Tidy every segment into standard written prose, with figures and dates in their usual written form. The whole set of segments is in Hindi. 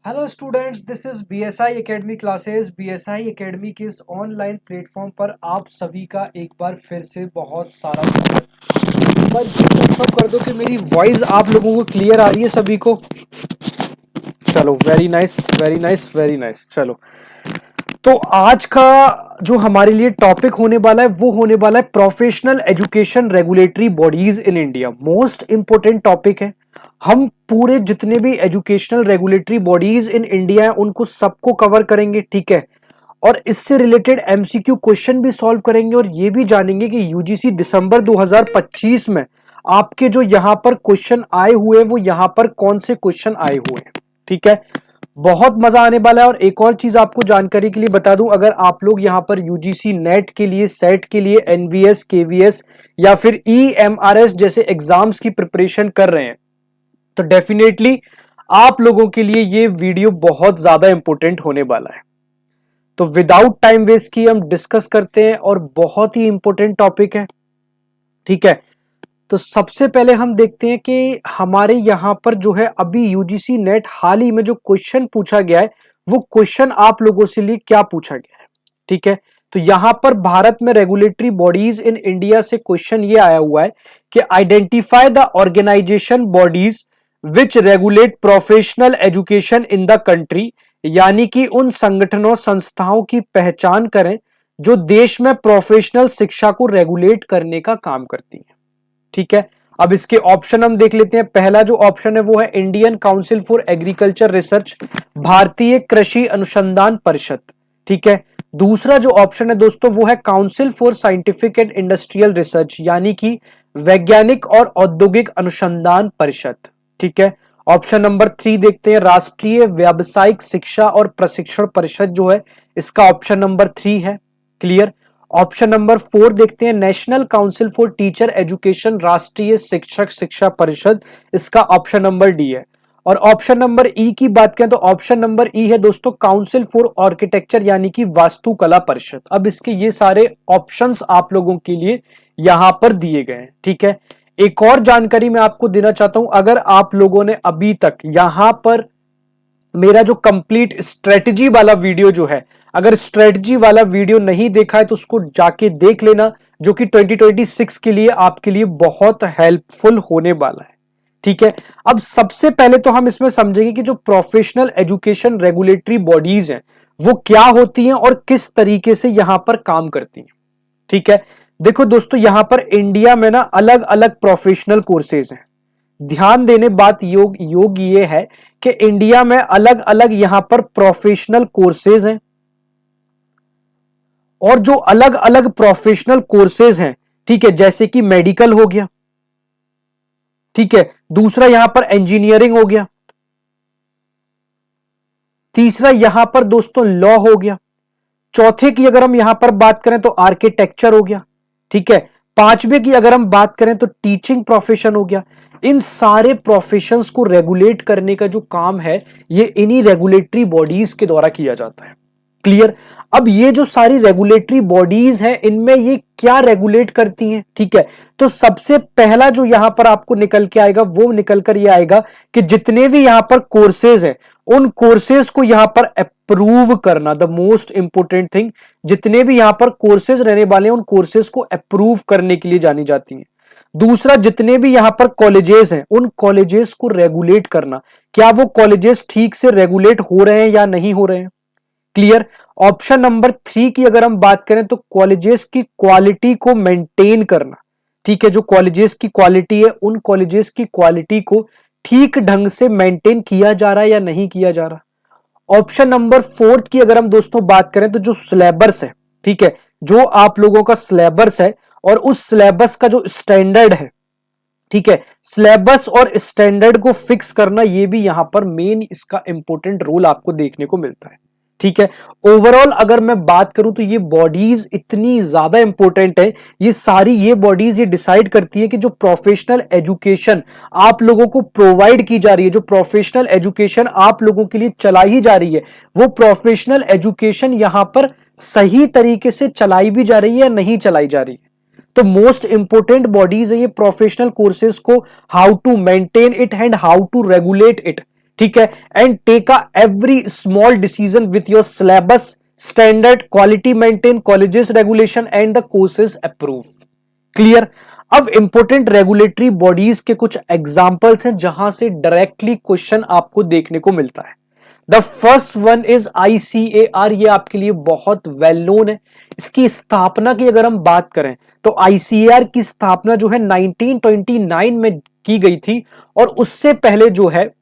Hello students, this is BSI academy classes. BSI academy के इस ऑनलाइन प्लेटफॉर्म पर आप सभी का एक बार फिर से बहुत सारा स्वागत। एक बार ये कंफर्म कर दो कि मेरी वॉइस आप लोगों को क्लियर आ रही है सभी को। चलो, very nice very nice very nice. चलो, तो आज का जो हमारे लिए टॉपिक होने वाला है वो होने वाला है professional education regulatory bodies in India. Most important topic है। हम पूरे जितने भी educational regulatory bodies in India है उनको सबको कवर करेंगे, ठीक है। और इससे रिलेटेड एमसीक्यू क्वेश्चन भी सॉल्व करेंगे और ये भी जानेंगे कि यूजीसी दिसंबर 2025 में आपके जो यहां पर क्वेश्चन आए हुए हैं वो यहां पर कौन से क्वेश्चन आए हुए हैं, ठीक है। बहुत मजा आने वाला है। और एक और चीज आपको जानकारी के लिए बता दूं, अगर आप लोग यहां पर यूजीसी नेट के लिए, सेट के लिए, एनवीएस, केवीएस या फिर ईएमआरएस जैसे एग्जाम्स की प्रिपरेशन कर रहे हैं तो डेफिनेटली आप लोगों के लिए ये वीडियो बहुत ज्यादा इंपॉर्टेंट होने वाला है। तो विदाउट टाइम वेस्ट किए हम डिस्कस करते हैं और बहुत ही इंपॉर्टेंट टॉपिक है, ठीक है। तो सबसे पहले हम देखते हैं कि हमारे यहां पर जो है अभी यूजीसी नेट हाल ही में जो क्वेश्चन पूछा गया है वो क्वेश्चन आप लोगों से लिए क्या पूछा गया है, ठीक है। तो यहां पर भारत में रेगुलेटरी बॉडीज इन इंडिया से क्वेश्चन ये आया हुआ है कि identify the organisation bodies which regulate professional education in the country, यानी कि उन संगठनों संस्थाओं की पहचान करें जो देश में प्रोफेशनल शिक्षा को रेगुलेट करने का काम करती है, ठीक है। अब इसके ऑप्शन हम देख लेते हैं। पहला जो ऑप्शन है वो है Indian council for agriculture research, भारतीय कृषि अनुसंधान परिषद, ठीक है। दूसरा जो ऑप्शन है दोस्तों वो है council for scientific and industrial research, यानी कि वैज्ञानिक और औद्योगिक अनुसंधान परिषद, ठीक है। ऑप्शन नंबर 3 देखते हैं, राष्ट्रीय व्यावसायिक शिक्षा और प्रशिक्षण परिषद जो है इसका ऑप्शन नंबर 3 है। क्लियर। ऑप्शन नंबर 4 देखते हैं, national council for teacher education, राष्ट्रीय शिक्षक शिक्षा परिषद, इसका ऑप्शन नंबर डी है। और ऑप्शन नंबर ई की बात करें तो ऑप्शन नंबर ई है दोस्तों काउंसिल फॉर आर्किटेक्चर, यानी कि वास्तुकला परिषद। अब इसके ये सारे ऑप्शंस आप लोगों के लिए यहां पर दिए गए हैं, ठीक है। एक और जानकारी मैं आपको देना चाहता हूं, अगर आप लोगों ने अभी तक यहां पर मेरा जो कंप्लीट स्ट्रेटजी वाला वीडियो जो है, अगर स्ट्रेटजी वाला वीडियो नहीं देखा है तो उसको जाके देख लेना, जो कि 2026 के लिए आपके लिए बहुत हेल्पफुल होने वाला है, ठीक है। अब सबसे पहले तो हम इसमें समझेंगे कि जो प्रोफेशनल एजुकेशन रेगुलेटरी बॉडीज हैं वो क्या होती हैं और किस तरीके से यहां पर काम करती हैं, ठीक है। देखो दोस्तों, यहां पर इंडिया में ना अलग अलग प्रोफेशनल कोर्सेज हैं। ध्यान देने बात योग ये है कि इंडिया में अलग अलग यहां पर प्रोफेशनल कोर्सेज हैं और जो अलग अलग प्रोफेशनल कोर्सेज हैं, ठीक है, जैसे कि मेडिकल हो गया, ठीक है। दूसरा यहां पर इंजीनियरिंग हो गया। तीसरा यहां पर दोस्तों लॉ हो गया। चौथे की अगर हम यहां पर बात करें तो आर्किटेक्चर हो गया, ठीक है। पांचवे की अगर हम बात करें तो टीचिंग प्रोफेशन हो गया। इन सारे प्रोफेशंस को रेगुलेट करने का जो काम है ये इन्हीं रेगुलेटरी बॉडीज के द्वारा किया जाता है। क्लियर। अब ये जो सारी रेगुलेटरी बॉडीज हैं इनमें ये क्या रेगुलेट करती हैं, ठीक है। तो सबसे पहला जो यहां पर आपको निकल के आएगा वो निकल कर ये आएगा कि जितने भी यहां पर कोर्सेज हैं उन कोर्सेज को यहां पर अप्रूव करना, द मोस्ट इंपोर्टेंट थिंग, जितने भी यहां पर कोर्सेज रहने वाले हैं उन कोर्सेज को अप्रूव करने के लिए जानी जाती हैं। दूसरा, जितने भी यहां पर कॉलेजेस हैं उन कॉलेजेस को रेगुलेट करना, क्या वो कॉलेजेस ठीक से रेगुलेट हो रहे हैं या नहीं हो रहे हैं। क्लियर। ऑप्शन नंबर 3 की अगर हम बात करें तो कॉलेजेस की क्वालिटी को मेंटेन करना, ठीक है। जो कॉलेजेस की क्वालिटी है उन कॉलेजेस की क्वालिटी को ठीक ढंग से मेंटेन किया जा रहा है या नहीं किया जा रहा। ऑप्शन नंबर 4 की अगर हम दोस्तों बात करें तो जो सिलेबस है, ठीक है, जो आप लोगों का सिलेबस है और उस सिलेबस का जो स्टैंडर्ड है, ठीक है, सिलेबस और स्टैंडर्ड को फिक्स करना ये भी यहां पर मेन इसका इंपॉर्टेंट रोल आपको देखने को मिलता है, ठीक है। ओवरऑल अगर मैं बात करूं तो ये बॉडीज इतनी ज्यादा इंपॉर्टेंट है, ये सारी ये बॉडीज ये डिसाइड करती है कि जो प्रोफेशनल एजुकेशन आप लोगों को प्रोवाइड की जा रही है, जो प्रोफेशनल एजुकेशन आप लोगों के लिए चलाई जा रही है, वो प्रोफेशनल एजुकेशन यहां पर सही तरीके से चलाई भी जा रही है या नहीं चलाई जा रही है। तो मोस्ट इंपोर्टेंट बॉडीज है ये प्रोफेशनल कोर्सेज को how to maintain it and how to regulate it, ठीक है, and take a every small decision with your syllabus, standard, quality maintain, colleges regulation and the courses approve. Clear. अब इंपॉर्टेंट रेगुलेटरी बॉडीज के कुछ एग्जांपल्स हैं जहां से डायरेक्टली क्वेश्चन आपको देखने को मिलता है। The first one is ICAR, ये आपके लिए बहुत वेल नोन है। इसकी स्थापना की अगर हम बात करें तो ICAR की स्थापना जो है 1929 में की गई थी, और उससे पहले जो है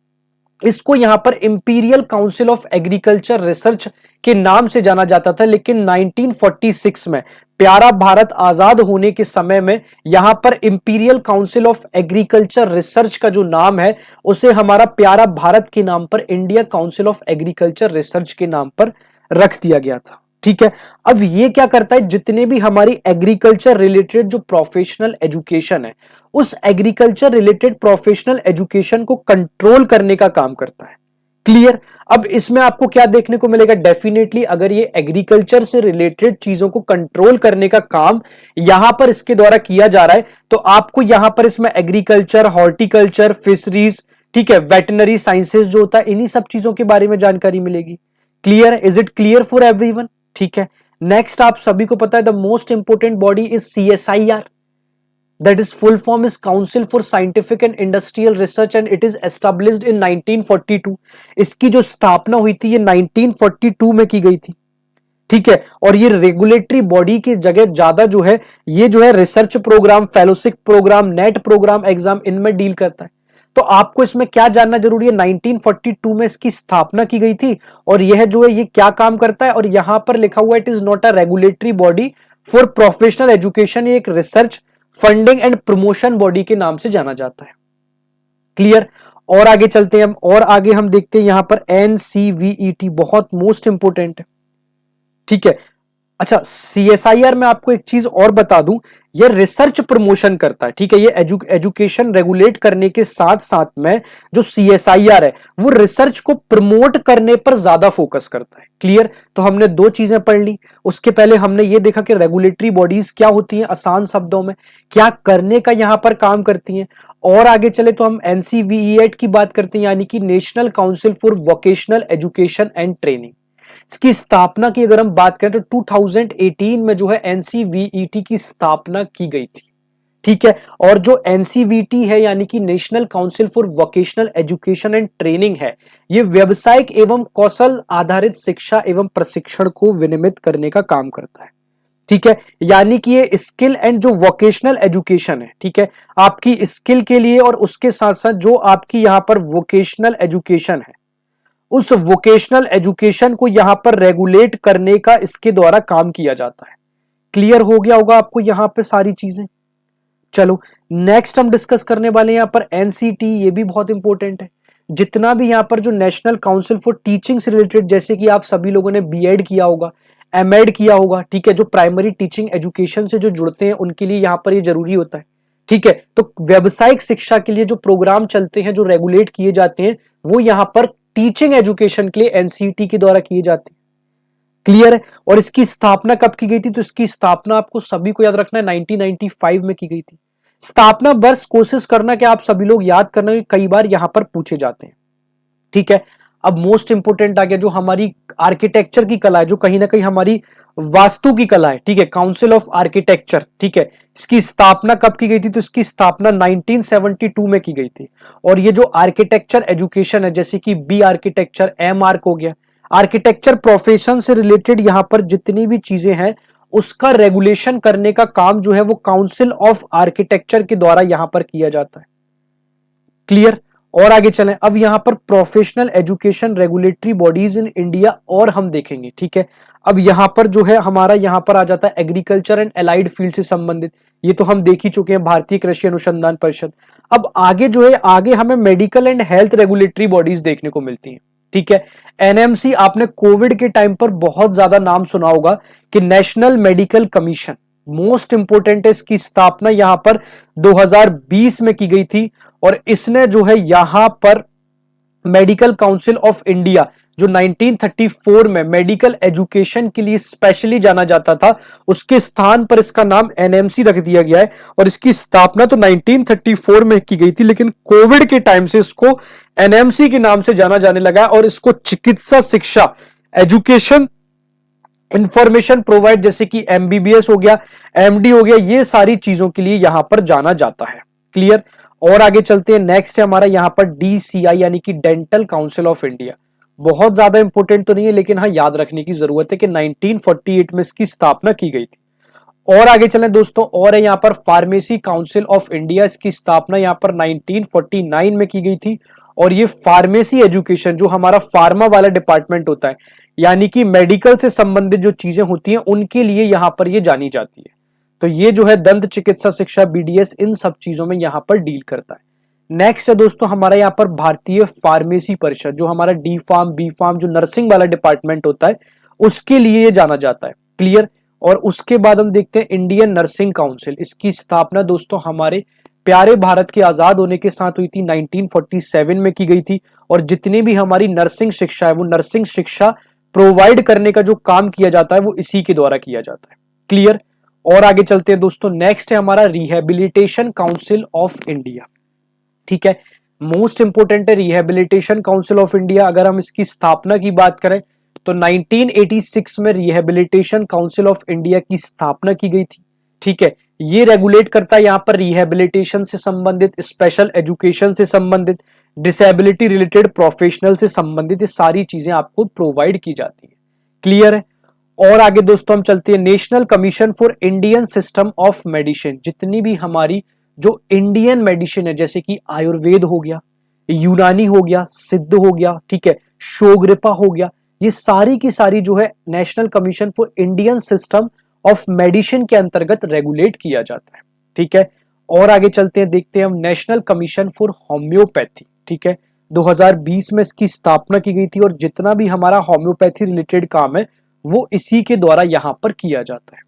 इसको यहां पर imperial council of agriculture research के नाम से जाना जाता था, लेकिन 1946 में प्यारा भारत आजाद होने के समय में यहां पर imperial council of agriculture research का जो नाम है उसे हमारा प्यारा भारत के नाम पर India council of agriculture research के नाम पर रख दिया गया था। ठीक है, अब ये क्या करता है, जितने भी हमारी एग्रीकल्चर रिलेटेड जो प्रोफेशनल एजुकेशन है उस एग्रीकल्चर रिलेटेड प्रोफेशनल एजुकेशन को कंट्रोल करने का काम करता है। क्लियर। अब इसमें आपको क्या देखने को मिलेगा, डेफिनेटली अगर ये एग्रीकल्चर से रिलेटेड चीजों को कंट्रोल करने का काम यहां पर इसके द्वारा किया जा रहा है, तो आपको यहां पर इसमें एग्रीकल्चर, हॉर्टिकल्चर, फिशरीज, ठीक है, वेटनरी साइंसेज जो होता है, इन्हीं सब चीजों के बारे में जानकारी मिलेगी। Clear, is it clear for everyone? ठीक है, नेक्स्ट आप सभी को पता है the most important body is CSIR, that is full form is Council for Scientific and Industrial Research and it is established in 1942। इसकी जो स्थापना हुई थी ये 1942 में की गई थी। ठीक है, और ये रेगुलेटरी बॉडी की जगह ज्यादा जो है ये जो है research programme, fellowship programme, NET programme exam इनमें डील करता है। तो आपको इसमें क्या जानना जरूरी है, 1942 में इसकी स्थापना की गई थी और यह जो है ये क्या काम करता है, और यहां पर लिखा हुआ it is not a regulatory body for professional education, ये एक research, funding and promotion body के नाम से जाना जाता है। क्लियर। और आगे चलते हैं हम, और आगे हम देखते हैं यहां पर NCVET बहुत मोस्ट इंपोर्टेंट है। ठीक है, अच्छा CSIR में आपको एक चीज और बता दूं, ये रिसर्च प्रमोशन करता है। ठीक है, ये एजुकेशन रेगुलेट करने के साथ साथ में जो CSIR है वो रिसर्च को प्रमोट करने पर ज्यादा फोकस करता है। क्लियर। तो हमने दो चीजें पढ़ ली, उसके पहले हमने ये देखा कि रेगुलेटरी बॉडीज क्या होती हैं, आसान शब्दों में क्या करने का यहां पर काम करती हैं। और आगे चले तो हम NCVET की बात करते हैं, यानी कि national council for vocational education and training. इसकी स्थापना की अगर हम बात करें तो 2018 में जो है NCVET की स्थापना की गई थी। ठीक है, और जो NCVT है यानी कि national council for vocational education and training है, ये व्यवसायिक एवं कौशल आधारित शिक्षा एवं प्रशिक्षण को विनियमित करने का काम करता है। ठीक है, यानी कि ये स्किल एंड जो वोकेशनल एजुकेशन है, ठीक है, आपकी स्किल के लिए और उसके साथ साथ जो आपकी यहां पर वोकेशनल एजुकेशन है उस वोकेशनल एजुकेशन को यहां पर रेगुलेट करने का इसके द्वारा काम किया जाता है। क्लियर हो गया होगा आपको यहां पे सारी चीजें। चलो नेक्स्ट हम डिस्कस करने वाले हैं यहां पर NCT, ये भी बहुत इंपॉर्टेंट है। जितना भी यहां पर जो नेशनल काउंसिल फॉर टीचिंग से रिलेटेड, जैसे कि आप सभी लोगों ने B.Ed किया होगा, M.Ed किया होगा, ठीक है, जो प्राइमरी टीचिंग एजुकेशन से जो जुड़ते हैं उनके लिए यहां पर ये जरूरी होता है। ठीक है, तो व्यावसायिक शिक्षा के लिए जो प्रोग्राम चलते हैं, जो रेगुलेट किए जाते हैं, वो यहां पर टीचिंग एजुकेशन के लिए NCT के द्वारा किए जाते हैं। क्लियर है। और इसकी स्थापना कब की गई थी, तो इसकी स्थापना आपको सभी को याद रखना है 1995 में की गई थी। स्थापना वर्ष कोशिश करना कि आप सभी लोग याद करना, कई बार यहां पर पूछे जाते हैं। ठीक है, अब मोस्ट इंपोर्टेंट आ गया जो हमारी आर्किटेक्चर की कला है, जो कहीं ना कहीं हमारी वास्तु की कला है। ठीक है, काउंसिल ऑफ आर्किटेक्चर, ठीक है, इसकी स्थापना कब की गई थी, तो इसकी स्थापना 1972 में की गई थी। और ये जो आर्किटेक्चर एजुकेशन है, जैसे कि B आर्किटेक्चर, M आर्क हो गया, आर्किटेक्चर प्रोफेशन से रिलेटेड यहां पर जितनी भी चीजें हैं उसका रेगुलेशन करने का काम जो है वो काउंसिल ऑफ आर्किटेक्चर के द्वारा यहां पर किया जाता है। क्लियर। और आगे चलें, अब यहां पर professional education regulatory bodies in India और हम देखेंगे। ठीक है, अब यहां पर जो है हमारा यहां पर आ जाता है एग्रीकल्चर एंड एलाइड फील्ड से संबंधित, ये तो हम देख ही चुके हैं, भारतीय कृषि अनुसंधान परिषद। अब आगे जो है आगे हमें medical and health regulatory bodies देखने को मिलती हैं। ठीक है, NMC आपने कोविड के टाइम पर बहुत ज्यादा नाम सुना होगा कि national medical commission, most important है, इसकी स्थापना यहां पर 2020 में की गई थी। और इसने जो है यहां पर मेडिकल काउंसिल ऑफ इंडिया जो 1934 में मेडिकल एजुकेशन के लिए स्पेशली जाना जाता था, उसके स्थान पर इसका नाम एनएमसी रख दिया गया है। और इसकी स्थापना तो 1934 में की गई थी, लेकिन कोविड के टाइम से इसको एनएमसी के नाम से जाना जाने लगा और इसको चिकित्सा शिक्षा, एजुकेशन, इंफॉर्मेशन प्रोवाइड, जैसे कि एमबीबीएस हो गया, एमडी हो गया, ये सारी चीजों के लिए यहां पर जाना जाता है। क्लियर। और आगे चलते हैं, नेक्स्ट है हमारा यहां पर डीसीआई यानी कि डेंटल काउंसिल ऑफ इंडिया। बहुत ज्यादा इंपॉर्टेंट तो नहीं है, लेकिन हाँ याद रखने की जरूरत है कि 1948 में इसकी स्थापना की गई थी। और आगे चलें दोस्तों, और है यहाँ पर फार्मेसी काउंसिल ऑफ इंडिया। इसकी स्थापना यहाँ पर 1949 में की गई थी। और ये फार्मेसी एजुकेशन, जो हमारा फार्मा वाला डिपार्टमेंट होता है, यानी कि मेडिकल से संबंधित जो चीजें होती हैं, उनके लिए यहां पर ये जानी जाती है। तो ये जो है दंत चिकित्सा शिक्षा, बीडीएस, इन सब चीजों में यहां पर डील करता है। नेक्स्ट है दोस्तों हमारा यहाँ पर भारतीय फार्मेसी परिषद, जो हमारा डी फार्म, बी फार्म, जो नर्सिंग वाला डिपार्टमेंट होता है, उसके लिए ये जाना जाता है। क्लियर। और उसके बाद हम देखते हैं इंडियन नर्सिंग काउंसिल। इसकी स्थापना दोस्तों हमारे प्यारे भारत के आजाद होने के साथ हुई थी, 1947 में की गई थी। और जितनी भी हमारी नर्सिंग शिक्षा है, वो नर्सिंग शिक्षा प्रोवाइड करने का जो काम किया जाता है, वो इसी के द्वारा किया जाता है। क्लियर। और आगे चलते हैं दोस्तों, नेक्स्ट है हमारा रिहेबिलिटेशन काउंसिल ऑफ इंडिया। ठीक है, मोस्ट इंपोर्टेंट है रिहेबिलिटेशन काउंसिल ऑफ इंडिया। अगर हम इसकी स्थापना की बात करें तो 1986 में रिहेबिलिटेशन काउंसिल ऑफ इंडिया की स्थापना की गई थी। ठीक है, ये रेगुलेट करता है यहां पर रिहेबिलिटेशन से संबंधित, स्पेशल एजुकेशन से संबंधित, डिसेबिलिटी रिलेटेड प्रोफेशनल से संबंधित, ये सारी चीजें आपको प्रोवाइड की जाती है। क्लियर है। और आगे दोस्तों हम चलते हैं, national commission for Indian system of medicine. जितनी भी हमारी जो इंडियन मेडिसिन है, जैसे कि आयुर्वेद हो गया, यूनानी हो गया, सिद्ध हो गया, ठीक है, शोग्रिपा हो गया, ये सारी की सारी जो है national commission for Indian system of medicine के अंतर्गत रेगुलेट किया जाता है। ठीक है। और आगे चलते हैं, देखते हैं हम नेशनल कमीशन फॉर होम्योपैथी। ठीक है, 2020 में इसकी स्थापना की गई थी और जितना भी हमारा होम्योपैथी रिलेटेड काम है, वो इसी के द्वारा यहां पर किया जाता है।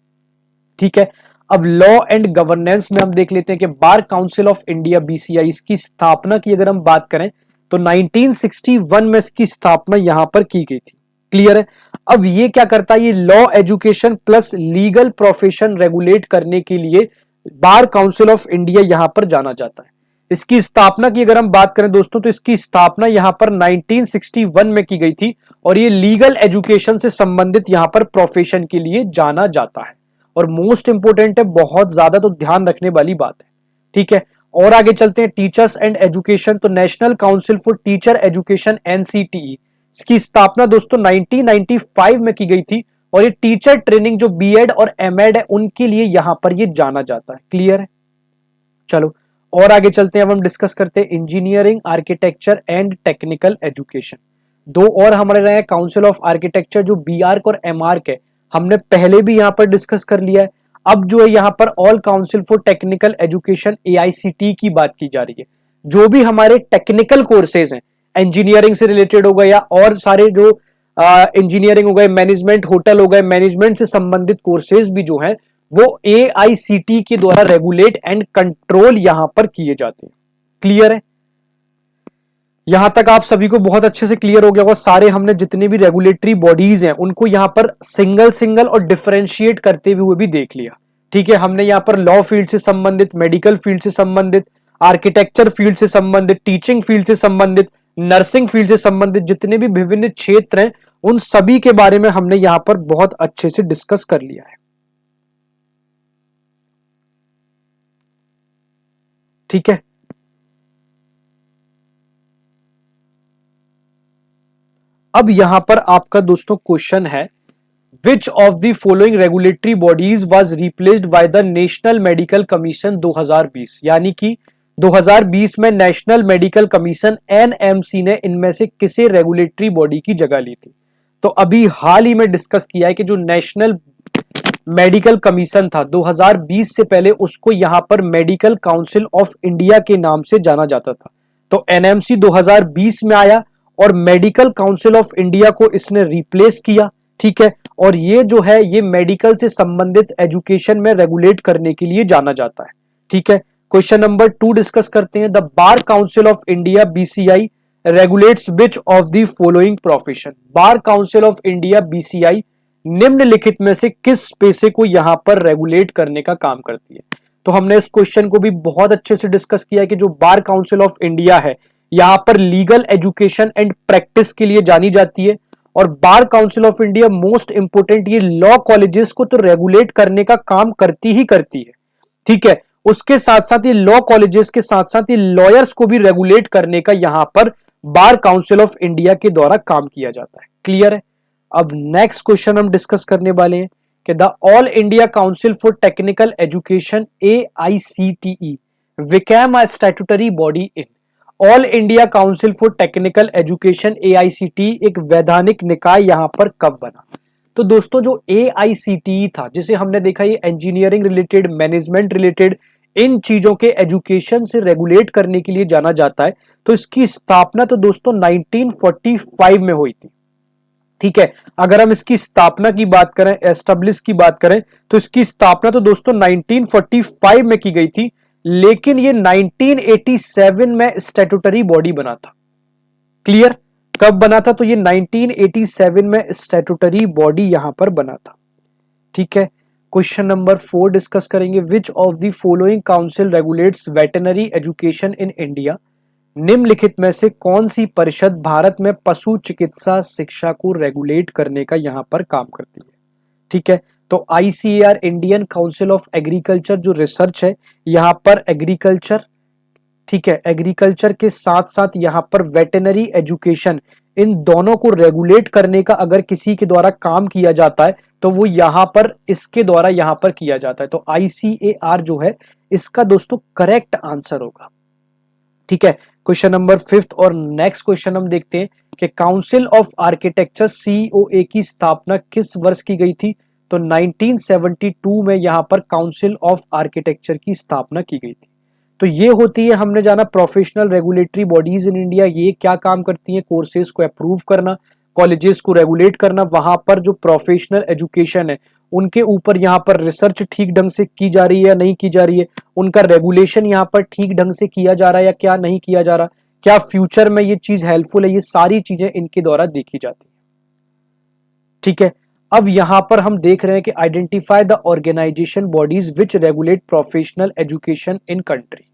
ठीक है। अब लॉ एंड गवर्नेंस में हम देख लेते हैं कि bar council of India, BCI, इसकी स्थापना की अगर हम बात करें तो 1961 में इसकी स्थापना यहां पर की गई थी। क्लियर है। अब ये क्या करता है, ये law, education plus legal profession regulate करने के लिए बार काउंसिल ऑफ इंडिया यहां पर जाना जाता है। इसकी स्थापना की अगर हम बात करें दोस्तों, तो इसकी स्थापना यहां पर 1961 में की गई थी और ये लीगल एजुकेशन से संबंधित यहां पर प्रोफेशन के लिए जाना जाता है। और मोस्ट इंपोर्टेंट है, बहुत ज्यादा तो ध्यान रखने वाली बात है। ठीक है। और आगे चलते हैं, टीचर्स एंड एजुकेशन, तो national council for teacher education, NCTE, इसकी स्थापना दोस्तों 1995 में की गई थी और ये टीचर ट्रेनिंग जो बीएड और एमएड है, उनके लिए यहां पर ये जाना जाता है। क्लियर है। चलो और आगे चलते हैं, अब हम डिस्कस करते हैं engineering, architecture and technical education. दो और हमारे रहे काउंसिल ऑफ आर्किटेक्चर, जो बीआर्क और एमआर्क है, हमने पहले भी यहां पर डिस्कस कर लिया है। अब जो है यहां पर all council for technical education, AICT की बात की जा रही है। जो भी हमारे टेक्निकल कोर्सेज हैं, इंजीनियरिंग से रिलेटेड हो गए या और सारे जो इंजीनियरिंग हो गए, मैनेजमेंट, होटल हो गए, मैनेजमेंट से संबंधित कोर्सेज भी जो है वो एआईसीटी के द्वारा रेगुलेट एंड कंट्रोल यहां पर किए जाते हैं। क्लियर है। यहां तक आप सभी को बहुत अच्छे से क्लियर हो गया होगा। सारे हमने जितने भी रेगुलेटरी बॉडीज हैं उनको यहां पर सिंगल सिंगल और डिफरेंशिएट करते हुए भी देख लिया। ठीक है, हमने यहां पर लॉ फील्ड से संबंधित, मेडिकल फील्ड से संबंधित, आर्किटेक्चर फील्ड से संबंधित, टीचिंग फील्ड से संबंधित, नर्सिंग फील्ड से संबंधित जितने भी विभिन्न क्षेत्र हैं, उन सभी के बारे में हमने यहां पर बहुत अच्छे से डिस्कस कर लिया है। ठीक है। अब यहां पर आपका दोस्तों क्वेश्चन है, which of the following regulatory bodies was replaced by the national medical commission 2020, यानी कि 2020 में नेशनल मेडिकल कमीशन एनएमसी ने इनमें से किसे रेगुलेटरी बॉडी की जगह ली थी। तो अभी हाल ही में डिस्कस किया है कि जो नेशनल मेडिकल कमीशन था 2020 से पहले, उसको यहां पर मेडिकल काउंसिल ऑफ इंडिया के नाम से जाना जाता था। तो एनएमसी 2020 में आया और मेडिकल काउंसिल ऑफ इंडिया को इसने रिप्लेस किया। ठीक है, और ये जो है ये मेडिकल से संबंधित एजुकेशन में रेगुलेट करने के लिए जाना जाता है। ठीक है, क्वेश्चन नंबर 2 डिस्कस करते हैं। The bar council of India, BCI, regulates which of the following profession. Bar council of India BCI निम्नलिखित में से किस पेशे को यहां पर रेगुलेट करने का काम करती है। तो हमने इस क्वेश्चन को भी बहुत अच्छे से डिस्कस किया है कि जो बार काउंसिल ऑफ इंडिया है यहां पर लीगल एजुकेशन एंड प्रैक्टिस के लिए जानी जाती है, और bar council of India most important ये लॉ कॉलेजेस को तो रेगुलेट करने का काम करती ही करती है, ठीक है। उसके साथ साथ ये लॉ कॉलेजेस के साथ साथ ये लॉयर्स को भी रेगुलेट करने का यहां पर बार काउंसिल ऑफ इंडिया के द्वारा काम किया जाता है। क्लियर है। अब नेक्स्ट क्वेश्चन हम डिस्कस करने वाले हैं कि the all India council for technical education AICTE became a statutory body in. All India council for technical education AICTE एक वैधानिक निकाय यहां पर कब बना। तो दोस्तों जो AICTE था जिसे हमने देखा ये इंजीनियरिंग रिलेटेड, मैनेजमेंट रिलेटेड इन चीजों के एजुकेशन से रेगुलेट करने के लिए जाना जाता है। तो इसकी स्थापना तो दोस्तों 1945 में हुई थी, ठीक है। अगर हम इसकी स्थापना की बात करें, एस्टेब्लिश की बात करें, तो इसकी स्थापना तो दोस्तों 1945 में की गई थी, लेकिन ये 1987 में स्टैट्यूटरी बॉडी बना था। क्लियर। कब बना था? तो ये 1987 में स्टैट्यूटरी बॉडी यहां पर बना था, ठीक है। क्वेश्चन नंबर 4 डिस्कस करेंगे। Which of the following council regulates veterinary education in India. निम्नलिखित में से कौन सी परिषद भारत में पशु चिकित्सा शिक्षा को रेगुलेट करने का यहां पर काम करती है, ठीक है। तो ICAR Indian council of agriculture जो रिसर्च है यहां पर एग्रीकल्चर, ठीक है, एग्रीकल्चर के साथ साथ यहां पर वेटनरी एजुकेशन, इन दोनों को रेगुलेट करने का अगर किसी के द्वारा काम किया जाता है तो वो यहां पर इसके द्वारा यहां पर किया जाता है। तो ICAR जो है इसका दोस्तों करेक्ट आंसर होगा, ठीक है। क्वेश्चन नंबर 5 और नेक्स्ट क्वेश्चन हम देखते हैं कि काउंसिल ऑफ आर्किटेक्चर COA की स्थापना किस वर्ष की गई थी। तो 1972 में यहां पर काउंसिल ऑफ आर्किटेक्चर की स्थापना की गई थी। तो ये होती है, हमने जाना professional regulatory bodies in India. ये क्या काम करती हैं? कोर्सेज को अप्रूव करना, कॉलेजेस को रेगुलेट करना, वहां पर जो प्रोफेशनल एजुकेशन है उनके ऊपर यहाँ पर रिसर्च ठीक ढंग से की जा रही है या नहीं की जा रही है, उनका रेगुलेशन यहाँ पर ठीक ढंग से किया जा रहा है या क्या नहीं किया जा रहा, क्या फ्यूचर में ये चीज हेल्पफुल है, ये सारी चीजें इनके द्वारा देखी जाती है, ठीक है। अब यहां पर हम देख रहे हैं कि identify the organisation bodies which regulate professional education in country,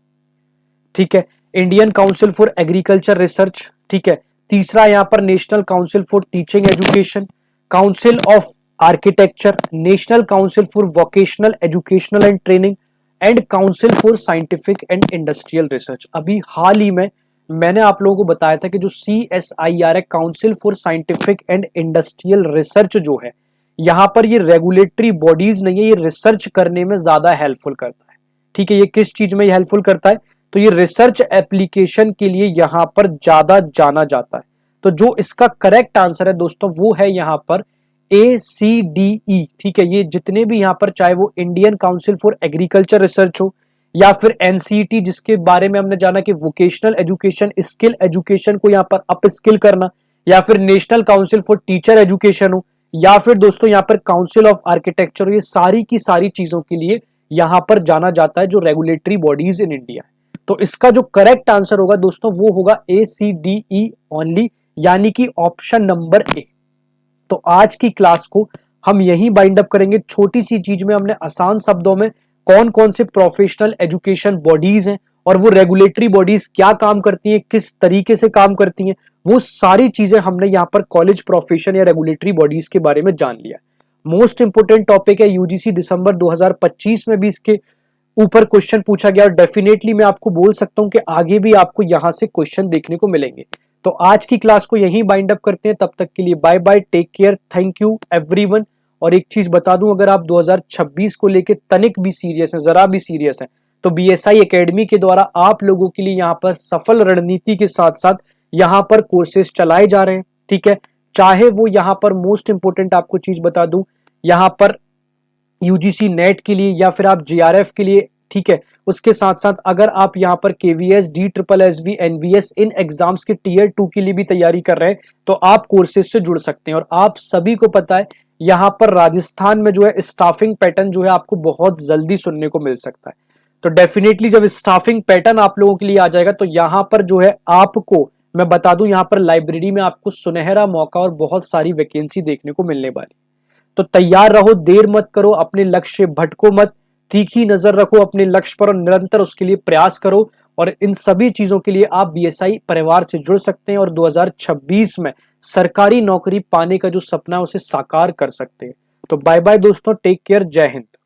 ठीक है। Indian council for agriculture research, ठीक है। तीसरा यहां पर national council for teaching education, council of architecture, national council for vocational educational and training and council for scientific and industrial research. अभी हाल ही में मैंने आप लोगों को बताया था कि जो CSIR है, council for scientific and industrial research जो है यहां पर ये रेगुलेटरी बॉडीज नहीं है, ये रिसर्च करने में ज्यादा हेल्पफुल करता है, ठीक है। ये किस चीज में हेल्पफुल करता है? तो ये रिसर्च एप्लीकेशन के लिए यहां पर ज्यादा जाना जाता है। तो जो इसका करेक्ट आंसर है दोस्तों वो है यहां पर ACDE, ठीक है। ये जितने भी यहां पर चाहे वो Indian council for agriculture research हो या फिर NCET जिसके बारे में हमने जाना कि वोकेशनल एजुकेशन, स्किल एजुकेशन को यहां पर अप स्किल करना, या फिर national council for teacher education हो, या फिर दोस्तों यहां पर काउंसिल ऑफ आर्किटेक्चर, ये सारी की सारी चीजों के लिए यहां पर जाना जाता है जो रेगुलेटरी बॉडीज इन इंडिया है। तो इसका जो करेक्ट आंसर होगा दोस्तों वो होगा ACDE ओनली, यानी कि ऑप्शन नंबर A। तो आज की क्लास को हम यहीं बाइंड अप करेंगे। छोटी सी चीज में हमने आसान शब्दों में कौन कौन से प्रोफेशनल एजुकेशन बॉडीज हैं और वो रेगुलेटरी बॉडीज क्या काम करती हैं, किस तरीके से काम करती हैं, वो सारी चीजें हमने यहाँ पर कॉलेज प्रोफेशन या रेगुलेटरी बॉडीज के बारे में जान लिया। मोस्ट इंपोर्टेंट टॉपिक है, UGC दिसंबर 2025 में भी इसके ऊपर क्वेश्चन पूछा गया, और डेफिनेटली मैं आपको बोल सकता हूं कि आगे भी आपको यहां से क्वेश्चन देखने को मिलेंगे। तो आज की क्लास को यहीं बाइंड अप करते हैं। तब तक के लिए bye bye, take care, thank you everyone. और एक चीज बता दूं, अगर आप 2026 को लेके तनिक भी सीरियस हैं, जरा भी सीरियस हैं, तो BSI एकेडमी के द्वारा आप लोगों के लिए यहाँ पर सफल रणनीति के साथ साथ यहाँ पर कोर्सेज चलाए जा रहे हैं, ठीक है। चाहे वो यहाँ पर मोस्ट इंपोर्टेंट आपको चीज बता दूं, यहाँ पर UGC नेट के लिए या फिर आप JRF के लिए, ठीक है। उसके साथ साथ अगर आप यहाँ पर KVS, DSSB, NVS इन एग्जाम्स के Tier 2 के लिए भी तैयारी कर रहे हैं तो आप कोर्सेज से जुड़ सकते हैं। और आप सभी को पता है यहाँ पर राजस्थान में जो है स्टाफिंग पैटर्न जो है आपको बहुत जल्दी सुनने को मिल सकता है। तो डेफिनेटली जब स्टाफिंग पैटर्न आप लोगों के लिए आ जाएगा तो यहाँ पर जो है आपको मैं बता दूं यहाँ पर लाइब्रेरी में आपको सुनहरा मौका और बहुत सारी वैकेंसी देखने को मिलने वाली। तो तैयार रहो, देर मत करो, अपने लक्ष्य से भटको मत, तीखी नजर रखो अपने लक्ष्य पर और निरंतर उसके लिए प्रयास करो। और इन सभी चीजों के लिए आप बीएसआई परिवार से जुड़ सकते हैं और 2026 में सरकारी नौकरी पाने का जो सपना है उसे साकार कर सकते हैं। तो बाय बाय दोस्तों, टेक केयर, जय हिंद।